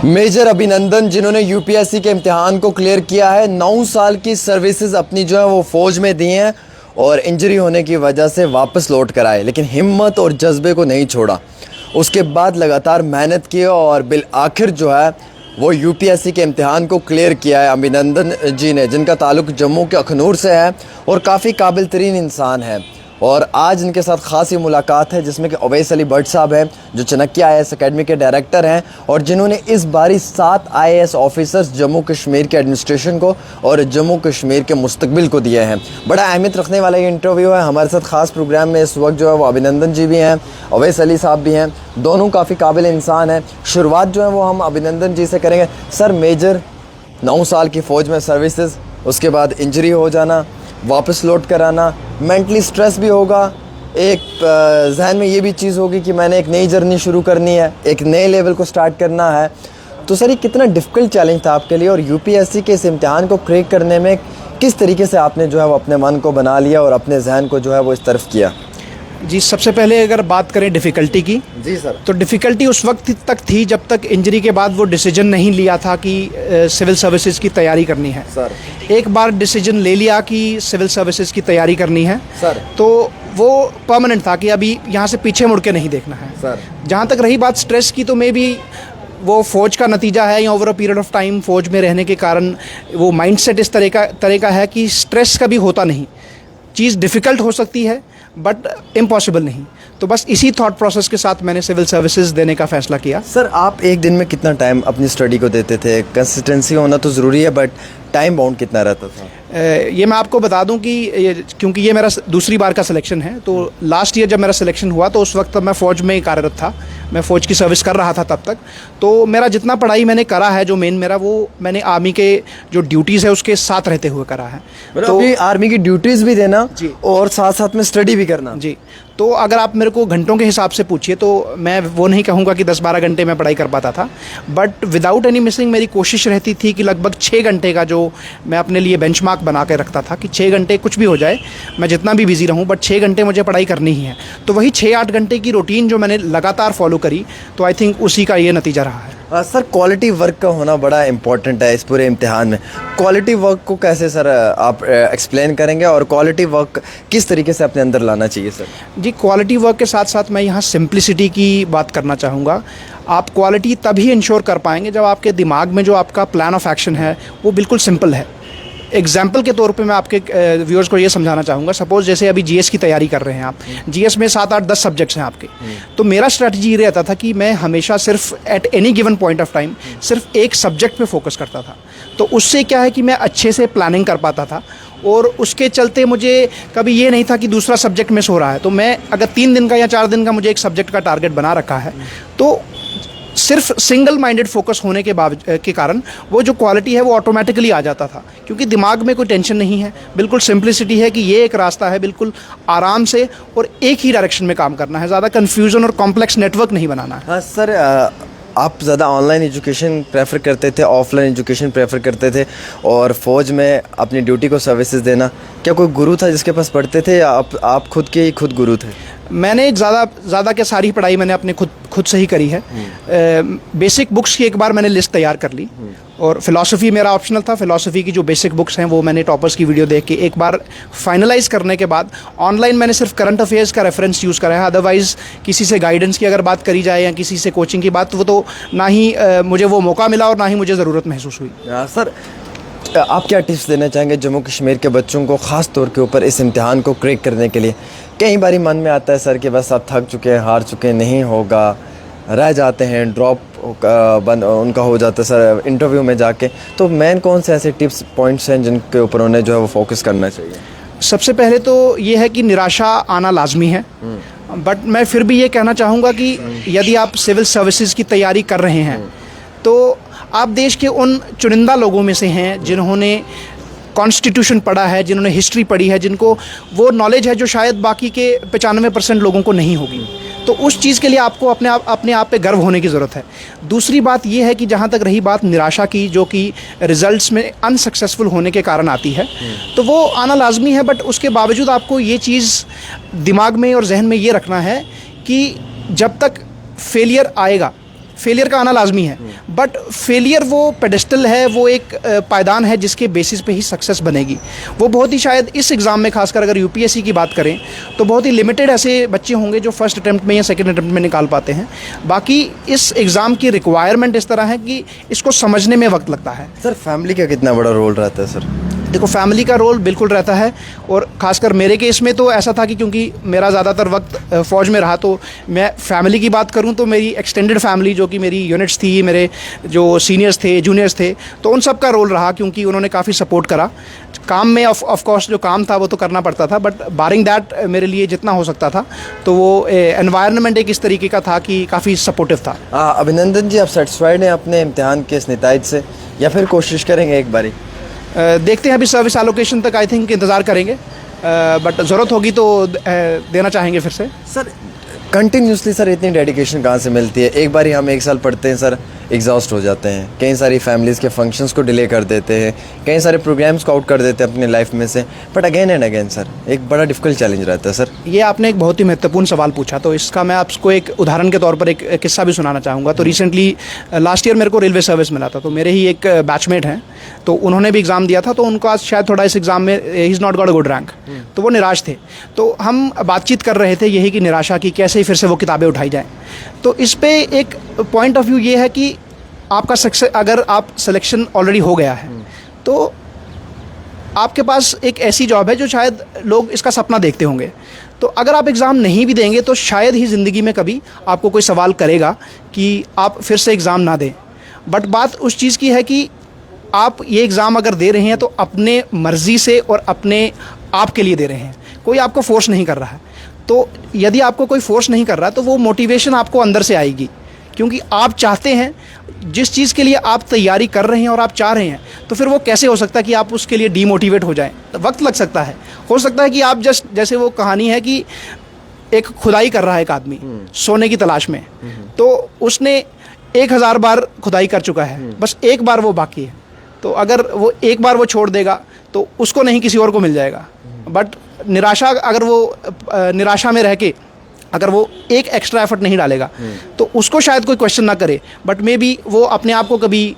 Major अभिनंदन जिन्होंने UPSC के इम्तिहान को क्लियर किया है, 9 साल की सर्विसेज अपनी जो है वो फ़ौज में दी हैं और इंजरी होने की वजह से वापस लौट कर आए, लेकिन हिम्मत और जज्बे को नहीं छोड़ा। उसके बाद लगातार मेहनत की और बिल आखिर जो है वो यूपीएससी के इम्तिहान को क्लियर किया है अभिनंदन जी ने, जिनका ताल्लुक़ जम्मू के अखनूर से है और काफ़ी काबिल तरीन इंसान है। और आज इनके साथ ख़ासी मुलाकात है जिसमें कि अवैस अली भट्ट साहब हैं जो चाणक्य IAS अकेडमी के डायरेक्टर हैं और जिन्होंने इस बारी 7 IAS ऑफिसर्स जम्मू कश्मीर के एडमिनिस्ट्रेशन को और जम्मू कश्मीर के मुस्तकबिल को दिए हैं। बड़ा अहमियत रखने वाला ये इंटरव्यू है। हमारे साथ ख़ास प्रोग्राम में इस वक्त जो है वो अभिनंदन जी भी हैं, अवैस अली साहब भी हैं, दोनों काफ़ी काबिल इंसान हैं। शुरुआत जो है वो हम अभिनंदन जी से करेंगे। सर, मेजर 9 साल की फ़ौज में सर्विसेज, उसके बाद इंजरी हो जाना, वापस लौट कर आना, मेंटली स्ट्रेस भी होगा, एक जहन में ये भी चीज़ होगी कि मैंने एक नई जर्नी शुरू करनी है, एक नए लेवल को स्टार्ट करना है। तो सर, ये कितना डिफ़िकल्ट चैलेंज था आपके लिए और यूपीएससी के इस इम्तिहान को क्रैक करने में किस तरीके से आपने जो है वो अपने मन को बना लिया और अपने जहन को जो है वो इस तरफ किया? जी, सबसे पहले अगर बात करें डिफ़िकल्टी की, जी सर, तो डिफ़िकल्टी उस वक्त तक थी जब तक इंजरी के बाद वो डिसीजन नहीं लिया था कि सिविल सर्विसेज की तैयारी करनी है। सर, एक बार डिसीजन ले लिया कि सिविल सर्विसेज की तैयारी करनी है सर, तो वो परमानेंट था कि अभी यहाँ से पीछे मुड़ के नहीं देखना है। सर, जहाँ तक रही बात स्ट्रेस की, तो मे भी वो फ़ौज का नतीजा है या over a period of time फ़ौज में रहने के कारण वो माइंडसेट इस तरह का है कि स्ट्रेस कभी होता नहीं। चीज़ डिफ़िकल्ट हो सकती है बट इम्पॉसिबल नहीं। तो बस इसी थॉट प्रोसेस के साथ मैंने सिविल सर्विसेज देने का फ़ैसला किया। सर, आप एक दिन में कितना टाइम अपनी स्टडी को देते थे? कंसिस्टेंसी होना तो ज़रूरी है बट टाइम बाउंड कितना रहता था? ये मैं आपको बता दूं कि क्योंकि ये मेरा दूसरी बार का सिलेक्शन है, तो लास्ट ईयर जब मेरा सिलेक्शन हुआ तो उस वक्त मैं फ़ौज में कार्यरत था, मैं फ़ौज की सर्विस कर रहा था तब तक। तो मेरा जितना पढ़ाई मैंने करा है, जो मेन मेरा, वो मैंने आर्मी के जो ड्यूटीज़ है उसके साथ रहते हुए करा है। तो आर्मी की ड्यूटीज़ भी देना जी, और साथ साथ में स्टडी भी करना। जी, तो अगर आप मेरे को घंटों के हिसाब से पूछिए तो मैं वो नहीं कहूँगा कि 10-12 घंटे में पढ़ाई कर पाता था, बट विदाउट एनी मिसिंग मेरी कोशिश रहती थी कि लगभग 6 घंटे का जो मैं अपने लिए बेंचमार्क बना के रखता था कि 6 घंटे कुछ भी हो जाए, मैं जितना भी बिजी रहूं, बट 6 घंटे मुझे पढ़ाई करनी ही है। तो वही 6-8 घंटे की रूटीन जो मैंने लगातार फॉलो करी, तो आई थिंक उसी का ये नतीजा रहा है। सर, क्वालिटी वर्क का होना बड़ा इंपॉर्टेंट है इस पूरे इम्तिहान में। क्वालिटी वर्क को कैसे सर आप एक्सप्लेन करेंगे और क्वालिटी वर्क किस तरीके से अपने अंदर लाना चाहिए? सर जी, क्वालिटी वर्क के साथ साथ मैं यहाँ सिंप्लिसिटी की बात करना चाहूँगा। आप क्वालिटी तभी इंश्योर कर पाएंगे जब आपके दिमाग में जो आपका प्लान ऑफ एक्शन है वो बिल्कुल सिंपल है। एग्जाम्पल के तौर पे मैं आपके व्यूअर्स को ये समझाना चाहूँगा, सपोज़ जैसे अभी जीएस की तैयारी कर रहे हैं आप, जीएस में 7-8-10 सब्जेक्ट्स हैं आपके, तो मेरा स्ट्रैटेजी ये रहता था कि मैं हमेशा सिर्फ at any given point of time सिर्फ एक सब्जेक्ट पे फोकस करता था। तो उससे क्या है कि मैं अच्छे से प्लानिंग कर पाता था और उसके चलते मुझे कभी ये नहीं था कि दूसरा सब्जेक्ट मिस हो रहा है। तो मैं अगर 3 दिन का या 4 दिन का मुझे एक सब्जेक्ट का टारगेट बना रखा है, तो सिर्फ सिंगल माइंडेड फोकस होने के कारण वो जो क्वालिटी है वो ऑटोमेटिकली आ जाता था, क्योंकि दिमाग में कोई टेंशन नहीं है, बिल्कुल सिंप्लिसिटी है कि ये एक रास्ता है, बिल्कुल आराम से और एक ही डायरेक्शन में काम करना है, ज़्यादा कन्फ्यूजन और कॉम्प्लेक्स नेटवर्क नहीं बनाना है। हाँ सर, आप ज़्यादा ऑनलाइन एजुकेशन प्रेफर करते थे, ऑफलाइन एजुकेशन प्रेफर करते थे और फ़ौज में अपनी ड्यूटी को सर्विसेज देना, क्या कोई गुरु था जिसके पास पढ़ते थे या आप खुद के ही खुद गुरु थे? मैंने ज़्यादा क्या सारी पढ़ाई मैंने अपने खुद से ही करी है। बेसिक बुक्स की एक बार मैंने लिस्ट तैयार कर ली और फ़िलासफ़ी मेरा ऑप्शनल था। फ़िलासफ़ी की जो बेसिक बुक्स हैं वो मैंने टॉपर्स की वीडियो देख के एक बार फाइनलाइज़ करने के बाद ऑनलाइन मैंने सिर्फ करंट अफेयर्स का रेफरेंस यूज़ करा है। अदरवाइज़ किसी से गाइडेंस की अगर बात करी जाए या किसी से कोचिंग की बात, तो ना ही मुझे वो मौका मिला और ना ही मुझे ज़रूरत महसूस हुई। सर, आप क्या टिप्स देना चाहेंगे जम्मू कश्मीर के बच्चों को, ख़ास तौर के ऊपर इस इम्तिहान को क्रैक करने के लिए? कई बारी मन में आता है सर कि बस आप थक चुके हैं, हार चुके हैं, नहीं होगा, रह जाते हैं, ड्रॉप बंद उनका हो जाता है सर इंटरव्यू में जाके। तो मेन कौन से ऐसे टिप्स पॉइंट्स हैं जिनके ऊपर उन्हें जो है वो फोकस करना चाहिए? सबसे पहले तो ये है कि निराशा आना लाजमी है, बट मैं फिर भी ये कहना चाहूँगा कि यदि आप सिविल सर्विसेज की तैयारी कर रहे हैं तो आप देश के उन चुनिंदा लोगों में से हैं जिन्होंने कॉन्स्टिट्यूशन पढ़ा है, जिन्होंने हिस्ट्री पढ़ी है, जिनको वो नॉलेज है जो शायद बाकी के 95% लोगों को नहीं होगी। तो उस चीज़ के लिए आपको अपने आप पे गर्व होने की ज़रूरत है। दूसरी बात ये है कि जहाँ तक रही बात निराशा की, जो कि रिज़ल्ट्स में अनसक्सेसफुल होने के कारण आती है, तो वो आना लाजमी है, बट उसके बावजूद आपको ये चीज़ दिमाग में और जहन में ये रखना है कि जब तक फेलियर आएगा फेलियर का आना लाजमी है, बट फेलियर वो पेडेस्टल है, वो एक पायदान है जिसके बेसिस पे ही सक्सेस बनेगी। वो बहुत ही शायद इस एग्ज़ाम में खासकर अगर यूपीएससी की बात करें तो बहुत ही लिमिटेड ऐसे बच्चे होंगे जो फर्स्ट अटैम्प्ट में या सेकंड अटैम्प्ट में निकाल पाते हैं। बाकी इस एग्ज़ाम की रिक्वायरमेंट इस तरह है कि इसको समझने में वक्त लगता है। सर फैमिली का कितना बड़ा रोल रहता है सर? देखो, फैमिली का रोल बिल्कुल रहता है, और ख़ासकर मेरे केस में तो ऐसा था कि क्योंकि मेरा ज़्यादातर वक्त फ़ौज में रहा, तो मैं फैमिली की बात करूं तो मेरी एक्सटेंडेड फैमिली जो कि मेरी यूनिट्स थी, मेरे जो सीनियर्स थे, जूनियर्स थे, तो उन सब का रोल रहा, क्योंकि उन्होंने काफ़ी सपोर्ट करा। काम में ऑफ कोर्स जो काम था वो तो करना पड़ता था, बट बारिंग दैट मेरे लिए जितना हो सकता था तो वो एनवायरनमेंट एक इस तरीके का था कि काफ़ी सपोर्टिव था। अभिनंदन जी, आप सेटिस्फाइड हैं अपने इम्तिहान के इस नतीजे से, या फिर कोशिश करेंगे एक बारी? देखते हैं, अभी सर्विस एलोकेशन तक आई थिंक इंतज़ार करेंगे, बट ज़रूरत होगी तो देना चाहेंगे फिर से। सर कंटिन्यूसली सर इतनी डेडिकेशन कहाँ से मिलती है? एक बार ही हम 1 साल पढ़ते हैं सर, एग्जॉस्ट हो जाते हैं, कई सारी फैमिलीज़ के फंक्शंस को डिले कर देते हैं, कई सारे प्रोग्राम्स को आउट कर देते हैं अपनी लाइफ में से, but again and again sir एक बड़ा डिफिकल्ट चैलेंज रहता है सर। ये आपने एक बहुत ही महत्वपूर्ण सवाल पूछा, तो इसका मैं आपको एक उदाहरण के तौर पर एक किस्सा भी सुनाना चाहूँगा। तो रिसेंटली लास्ट ईयर मेरे को रेलवे सर्विस मिला था, तो मेरे ही एक बैचमेट हैं, तो उन्होंने भी एग्ज़ाम दिया था, तो उनका शायद थोड़ा इस एग्ज़ाम में he is not got a good rank, तो वो निराश थे। तो हम बातचीत कर रहे थे यही कि निराशा की कैसे फिर से वो किताबें उठाई जाएँ। तो इस पर एक पॉइंट ऑफ व्यू ये है कि आपका सक्सेस, अगर आप सिलेक्शन ऑलरेडी हो गया है तो आपके पास एक ऐसी जॉब है जो शायद लोग इसका सपना देखते होंगे। तो अगर आप एग्ज़ाम नहीं भी देंगे तो शायद ही ज़िंदगी में कभी आपको कोई सवाल करेगा कि आप फिर से एग्ज़ाम ना दें। बट बात उस चीज़ की है कि आप ये एग्ज़ाम अगर दे रहे हैं तो अपने मर्ज़ी से और अपने आप के लिए दे रहे हैं, कोई आपको फोर्स नहीं कर रहा है। तो यदि आपको कोई फोर्स नहीं कर रहा तो वो मोटिवेशन आपको अंदर से आएगी, क्योंकि आप चाहते हैं जिस चीज़ के लिए आप तैयारी कर रहे हैं और आप चाह रहे हैं, तो फिर वो कैसे हो सकता है कि आप उसके लिए डीमोटिवेट हो जाएं? तो वक्त लग सकता है, हो सकता है कि आप जैसे वो कहानी है कि एक खुदाई कर रहा है एक आदमी सोने की तलाश में, तो उसने 1000 बार खुदाई कर चुका है, बस एक बार वो बाकी है। तो अगर वो एक बार वो छोड़ देगा तो उसको नहीं किसी और को मिल जाएगा। बट निराशा, अगर वो निराशा में रह के अगर वो एक एक्स्ट्रा एफर्ट नहीं डालेगा तो उसको शायद कोई क्वेश्चन ना करे, बट मे बी वो अपने आप को कभी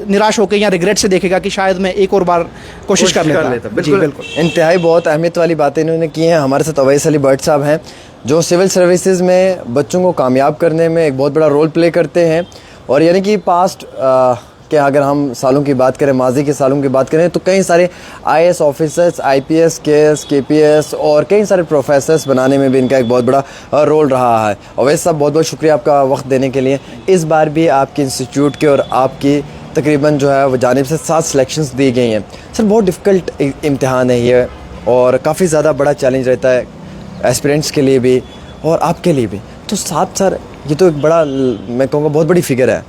निराश होकर या रिग्रेट से देखेगा कि शायद मैं एक और बार कोशिश कर लेता। बिल्कुल। इंतहाई बहुत अहमियत वाली बातें इन्होंने की हैं। हमारे साथ अवैस अली भट्ट साहब हैं जो सिविल सर्विसेज में बच्चों को कामयाब करने में एक बहुत बड़ा रोल प्ले करते हैं। और यानी कि पास्ट कि अगर हम सालों की बात करें, माजी के सालों की बात करें, तो कई सारे IAS officers, IPS, KS, KPS और कई सारे प्रोफेसर्स बनाने में भी इनका एक बहुत बड़ा रोल रहा है। अवैस साहब, बहुत बहुत शुक्रिया आपका वक्त देने के लिए। इस बार भी आपके इंस्टीट्यूट के और आपकी तकरीबन जो है वो जानिब से 7 सिलेक्शंस दी गई हैं। सर बहुत डिफ़िकल्ट इम्तिहान है ये और काफ़ी ज़्यादा बड़ा चैलेंज रहता है एस्पिरेंट्स के लिए भी और आपके लिए भी। तो 7 सर, ये तो एक बड़ा, मैं कहूँगा बहुत बड़ी फिगर है।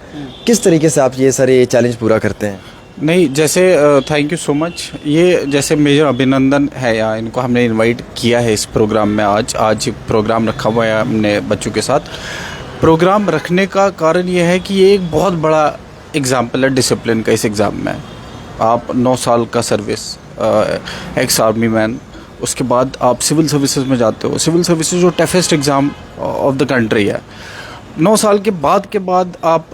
किस तरीके से आप ये सारे चैलेंज पूरा करते हैं? नहीं, जैसे थैंक यू सो मच। ये जैसे मेजर अभिनंदन है, या इनको हमने इनवाइट किया है इस प्रोग्राम में। आज प्रोग्राम रखा हुआ है हमने बच्चों के साथ। प्रोग्राम रखने का कारण ये है कि ये एक बहुत बड़ा एग्जाम्पल है डिसिप्लिन का। इस एग्ज़ाम में आप 9 साल का सर्विस, एक्स आर्मी मैन, उसके बाद आप सिविल सर्विसेज में जाते हो। सिविल सर्विसेज जो toughest exam of the country है। 9 साल के बाद आप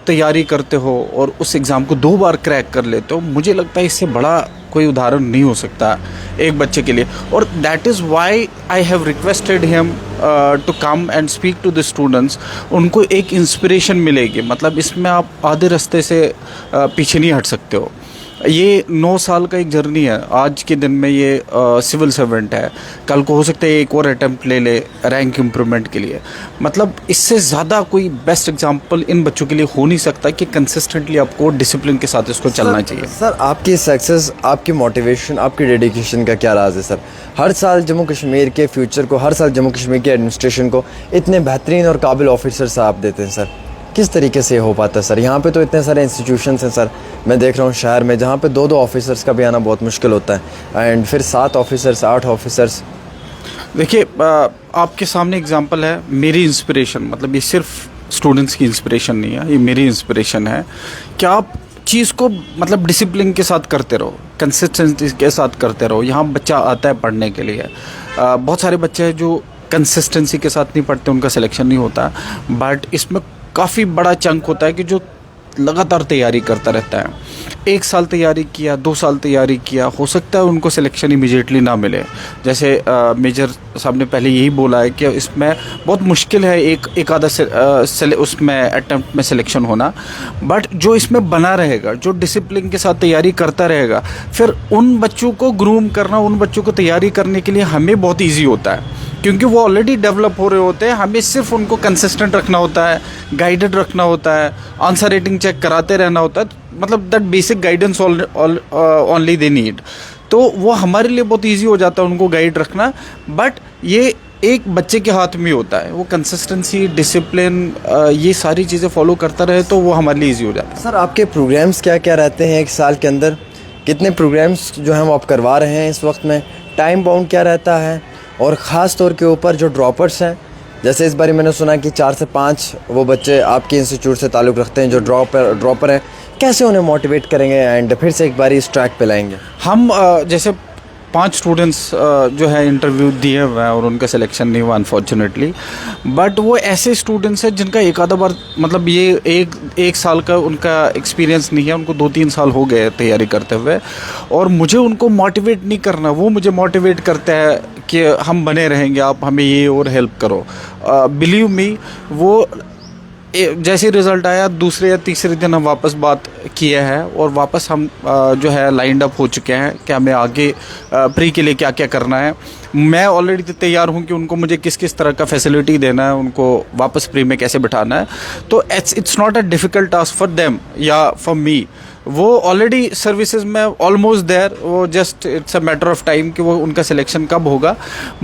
तैयारी करते हो और उस एग्ज़ाम को 2 बार क्रैक कर लेते हो। मुझे लगता है इससे बड़ा कोई उदाहरण नहीं हो सकता एक बच्चे के लिए। और that is why I have requested him to come and speak to the students. उनको एक इंस्पिरेशन मिलेगी। मतलब इसमें आप आधे रास्ते से पीछे नहीं हट सकते हो। ये 9 साल का एक जर्नी है। आज के दिन में ये सिविल सर्वेंट है, कल को हो सकता है एक और अटैम्प्ट ले ले रैंक इम्प्रूवमेंट के लिए। मतलब इससे ज़्यादा कोई बेस्ट एग्जांपल इन बच्चों के लिए हो नहीं सकता कि कंसिस्टेंटली आपको डिसिप्लिन के साथ इसको चलना चाहिए। सर आपकी सक्सेस, आपकी मोटिवेशन, आपकी डेडिकेशन का क्या राज है सर? हर साल जम्मू कश्मीर के फ्यूचर को, हर साल जम्मू कश्मीर के एडमिनिस्ट्रेशन को इतने बेहतरीन और काबिल ऑफिसर्स आप देते हैं सर। किस तरीके से हो पाता है सर? यहाँ पे तो इतने सारे इंस्टीट्यूशंस हैं सर, मैं देख रहा हूँ शहर में, जहाँ पे 2-2 ऑफिसर्स का भी आना बहुत मुश्किल होता है, एंड फिर 7 ऑफिसर्स, 8 ऑफिसर्स। देखिए, आपके सामने एग्जांपल है मेरी इंस्पिरेशन। मतलब ये सिर्फ स्टूडेंट्स की इंस्पिरेशन नहीं है, ये मेरी इंस्पिरेशन है कि आप चीज़ को मतलब डिसिप्लिन के साथ करते रहो, कंसिस्टेंसी के साथ करते रहो। यहाँ बच्चा आता है पढ़ने के लिए। बहुत सारे बच्चे हैं जो कंसिस्टेंसी के साथ नहीं पढ़ते, उनका सिलेक्शन नहीं होता। बट इसमें काफ़ी बड़ा चंक होता है कि जो लगातार तैयारी करता रहता है। 1 साल तैयारी किया, 2 साल तैयारी किया, हो सकता है उनको सिलेक्शन इमीडिएटली ना मिले। जैसे मेजर साहब ने पहले यही बोला है कि इसमें बहुत मुश्किल है एक आधा उसमें अटेम्प्ट में सिलेक्शन होना, बट जो इसमें बना रहेगा, जो डिसिप्लिन के साथ तैयारी करता रहेगा, फिर उन बच्चों को ग्रूम करना, उन बच्चों को तैयारी करने के लिए हमें बहुत ईजी होता है, क्योंकि वो ऑलरेडी डेवलप हो रहे होते हैं। हमें सिर्फ उनको कंसिस्टेंट रखना होता है, गाइडेड रखना होता है, आंसर रेटिंग चेक कराते रहना होता है, मतलब that basic guidance only they need. तो वो हमारे लिए बहुत इजी हो जाता है उनको गाइड रखना, बट ये एक बच्चे के हाथ में होता है। वो कंसिस्टेंसी, डिसिप्लिन, ये सारी चीज़ें फॉलो करता रहे तो वो हमारे लिए इजी हो जाता है। सर आपके प्रोग्राम्स क्या क्या रहते हैं एक साल के अंदर? कितने प्रोग्राम्स जो हम आप करवा रहे हैं इस वक्त में? टाइम बाउंड क्या रहता है? और ख़ास तौर के ऊपर जो ड्रॉपर्स हैं, जैसे इस बार मैंने सुना कि 4 से 5 वो बच्चे आपके इंस्टीट्यूट से ताल्लुक़ रखते हैं जो ड्रॉपर हैं, कैसे उन्हें मोटिवेट करेंगे एंड फिर से एक बार इस ट्रैक पे लाएंगे? हम जैसे 5 स्टूडेंट्स जो है इंटरव्यू दिए हुए हैं और उनका सिलेक्शन नहीं हुआ अनफॉर्चुनेटली, बट वो ऐसे स्टूडेंट्स हैं जिनका एक आधा बार, मतलब ये एक साल का उनका एक्सपीरियंस नहीं है, उनको 2-3 साल हो गए तैयारी करते हुए, और मुझे उनको मोटिवेट नहीं करना, वो मुझे मोटिवेट करते हैं कि हम बने रहेंगे, आप हमें ये और हेल्प करो। बिलीव मी, वो जैसे रिज़ल्ट आया दूसरे या तीसरे दिन हम वापस बात किए हैं और वापस हम जो है लाइंड अप हो चुके हैं कि हमें आगे प्री के लिए क्या क्या करना है। मैं ऑलरेडी तैयार हूं कि उनको मुझे किस किस तरह का फैसिलिटी देना है, उनको वापस प्री में कैसे बिठाना है। तो it's not a difficult task for them या फॉर मी। वो ऑलरेडी सर्विसेज में ऑलमोस्ट देयर, वो just it's a matter of time कि वो उनका सिलेक्शन कब होगा।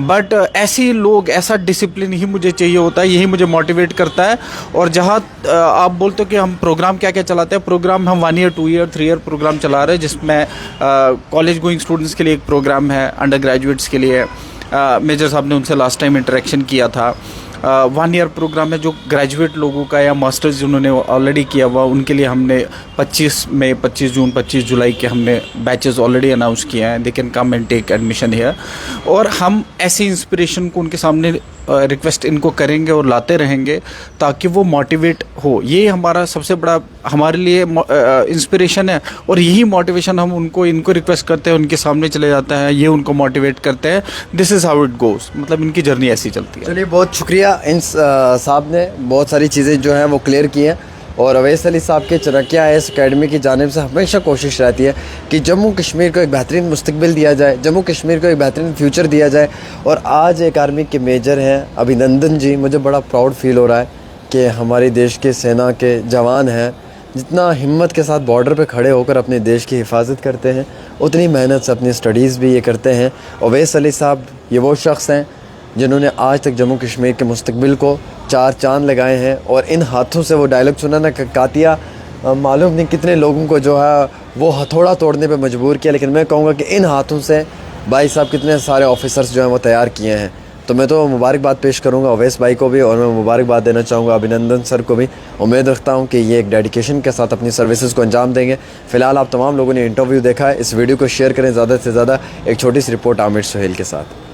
बट ऐसे ही लोग, ऐसा डिसिप्लिन ही मुझे चाहिए होता है, यही मुझे मोटिवेट करता है। और जहाँ आप बोलते हो कि हम प्रोग्राम क्या क्या चलाते हैं, प्रोग्राम हम 1 ईयर, 2 ईयर, 3 ईयर प्रोग्राम चला रहे हैं, जिसमें कॉलेज गोइंग स्टूडेंट्स के लिए एक प्रोग्राम है, अंडर ग्रेजुएट्स के लिए मेजर साहब ने उनसे लास्ट टाइम इंटरेक्शन किया था। 1 ईयर प्रोग्राम है जो ग्रेजुएट लोगों का या मास्टर्स जिन्होंने ऑलरेडी किया हुआ उनके लिए हमने 25 मई, 25 जून, 25 जुलाई के हमने बैचेस ऑलरेडी अनाउंस किए हैं। They can come and take admission here. और हम ऐसी इंस्पिरेशन को उनके सामने रिक्वेस्ट इनको करेंगे और लाते रहेंगे ताकि वो मोटिवेट हो। ये हमारा सबसे बड़ा हमारे लिए इंस्पिरेशन है, और यही मोटिवेशन हम इनको रिक्वेस्ट करते हैं, उनके सामने चले जाता है, ये उनको मोटिवेट करते हैं। This is how it goes, मतलब इनकी जर्नी ऐसी चलती है। चलिए, बहुत शुक्रिया। इन साहब ने बहुत सारी चीज़ें जो हैं वो क्लियर की हैं, और अवैस अली साहब के चरकिया आईएएस अकेडमी की जानिब से हमेशा कोशिश रहती है कि जम्मू कश्मीर को एक बेहतरीन मुस्तकबिल दिया जाए, जम्मू कश्मीर को एक बेहतरीन फ्यूचर दिया जाए। और आज एक आर्मी के मेजर हैं अभिनंदन जी, मुझे बड़ा प्राउड फील हो रहा है कि हमारे देश के सेना के जवान हैं, जितना हिम्मत के साथ बॉर्डर पे खड़े होकर अपने देश की हिफाजत करते हैं, उतनी मेहनत से अपनी स्टडीज़ भी ये करते हैं। अवैस अली साहब ये वो शख्स हैं जिन्होंने आज तक जम्मू कश्मीर के मुस्तकबिल को 4 चांद लगाए हैं। और इन हाथों से वो डायलॉग सुना ना, कातिया मालूम नहीं कितने लोगों को जो है वो हथौड़ा तोड़ने पे मजबूर किया, लेकिन मैं कहूँगा कि इन हाथों से भाई साहब कितने सारे ऑफिसर्स जो हैं वो तैयार किए हैं। तो मैं तो मुबारकबाद पेश करूँगा अवैस भाई को भी, और मैं मुबारकबाद देना चाहूँगा अभिनंदन सर को भी। उम्मीद रखता हूँ कि ये एक डेडिकेशन के साथ अपनी सर्विसेज को अंजाम देंगे। फ़िलहाल आप तमाम लोगों ने इंटरव्यू देखा है, इस वीडियो को शेयर करें ज़्यादा से ज़्यादा। एक छोटी सी रिपोर्ट आमिर सुहेल के साथ।